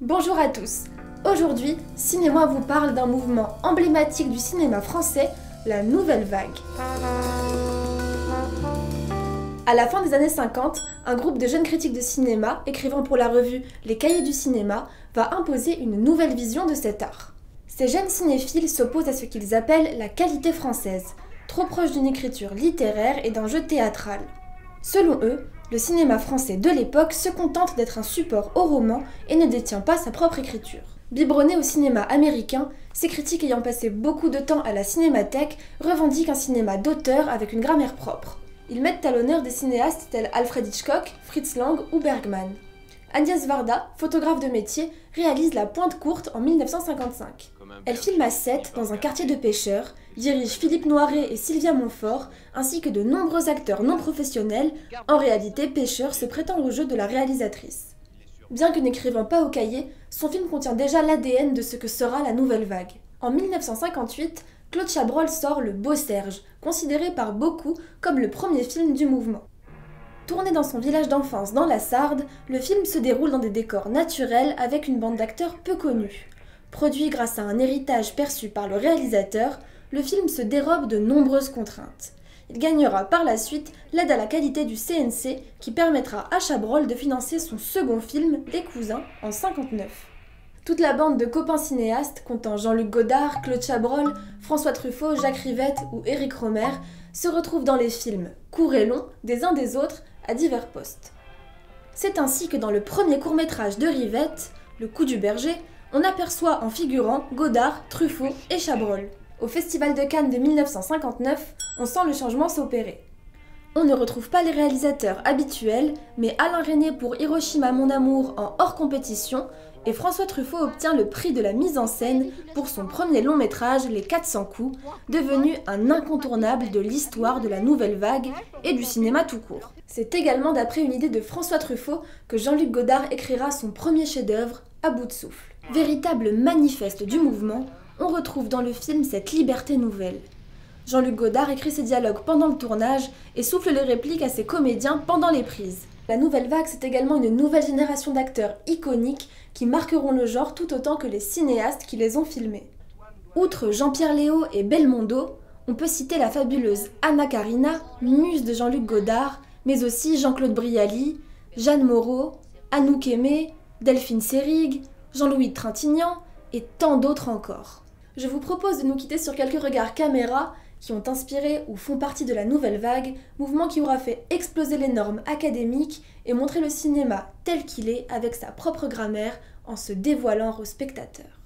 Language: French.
Bonjour à tous. Aujourd'hui, Cinémoi vous parle d'un mouvement emblématique du cinéma français, la Nouvelle Vague. À la fin des années 50, un groupe de jeunes critiques de cinéma, écrivant pour la revue Les Cahiers du cinéma, va imposer une nouvelle vision de cet art. Ces jeunes cinéphiles s'opposent à ce qu'ils appellent la qualité française, trop proche d'une écriture littéraire et d'un jeu théâtral. Selon eux, le cinéma français de l'époque se contente d'être un support au roman et ne détient pas sa propre écriture. Biberonnés au cinéma américain, ces critiques ayant passé beaucoup de temps à la cinémathèque revendiquent un cinéma d'auteur avec une grammaire propre. Ils mettent à l'honneur des cinéastes tels Alfred Hitchcock, Fritz Lang ou Bergman. Agnès Varda, photographe de métier, réalise La Pointe Courte en 1955. Elle filme à Sète, dans un quartier de pêcheurs, dirige Philippe Noiret et Sylvia Montfort, ainsi que de nombreux acteurs non professionnels, en réalité pêcheurs se prêtant au jeu de la réalisatrice. Bien que n'écrivant pas au cahier, son film contient déjà l'ADN de ce que sera la Nouvelle Vague. En 1958, Claude Chabrol sort Le Beau Serge, considéré par beaucoup comme le premier film du mouvement. Tourné dans son village d'enfance dans la Sarde, le film se déroule dans des décors naturels avec une bande d'acteurs peu connus. Produit grâce à un héritage perçu par le réalisateur, le film se dérobe de nombreuses contraintes. Il gagnera par la suite l'aide à la qualité du CNC qui permettra à Chabrol de financer son second film, Les Cousins, en 1959. Toute la bande de copains cinéastes, comptant Jean-Luc Godard, Claude Chabrol, François Truffaut, Jacques Rivette ou Éric Rohmer, se retrouvent dans les films, courts et longs, des uns des autres, à divers postes. C'est ainsi que dans le premier court-métrage de Rivette, Le Coup du berger, on aperçoit en figurant Godard, Truffaut et Chabrol. Au Festival de Cannes de 1959, on sent le changement s'opérer. On ne retrouve pas les réalisateurs habituels, mais Alain Resnais pour Hiroshima mon amour en hors compétition, et François Truffaut obtient le prix de la mise en scène pour son premier long métrage Les 400 coups, devenu un incontournable de l'histoire de la Nouvelle Vague et du cinéma tout court. C'est également d'après une idée de François Truffaut que Jean-Luc Godard écrira son premier chef-d'œuvre, À bout de souffle. Véritable manifeste du mouvement, on retrouve dans le film cette liberté nouvelle. Jean-Luc Godard écrit ses dialogues pendant le tournage et souffle les répliques à ses comédiens pendant les prises. La Nouvelle Vague, c'est également une nouvelle génération d'acteurs iconiques qui marqueront le genre tout autant que les cinéastes qui les ont filmés. Outre Jean-Pierre Léaud et Belmondo, on peut citer la fabuleuse Anna Karina, muse de Jean-Luc Godard, mais aussi Jean-Claude Brialy, Jeanne Moreau, Anouk Aimée, Delphine Seyrig, Jean-Louis Trintignant et tant d'autres encore. Je vous propose de nous quitter sur quelques regards caméra qui ont inspiré ou font partie de la Nouvelle Vague, mouvement qui aura fait exploser les normes académiques et montrer le cinéma tel qu'il est avec sa propre grammaire en se dévoilant aux spectateurs.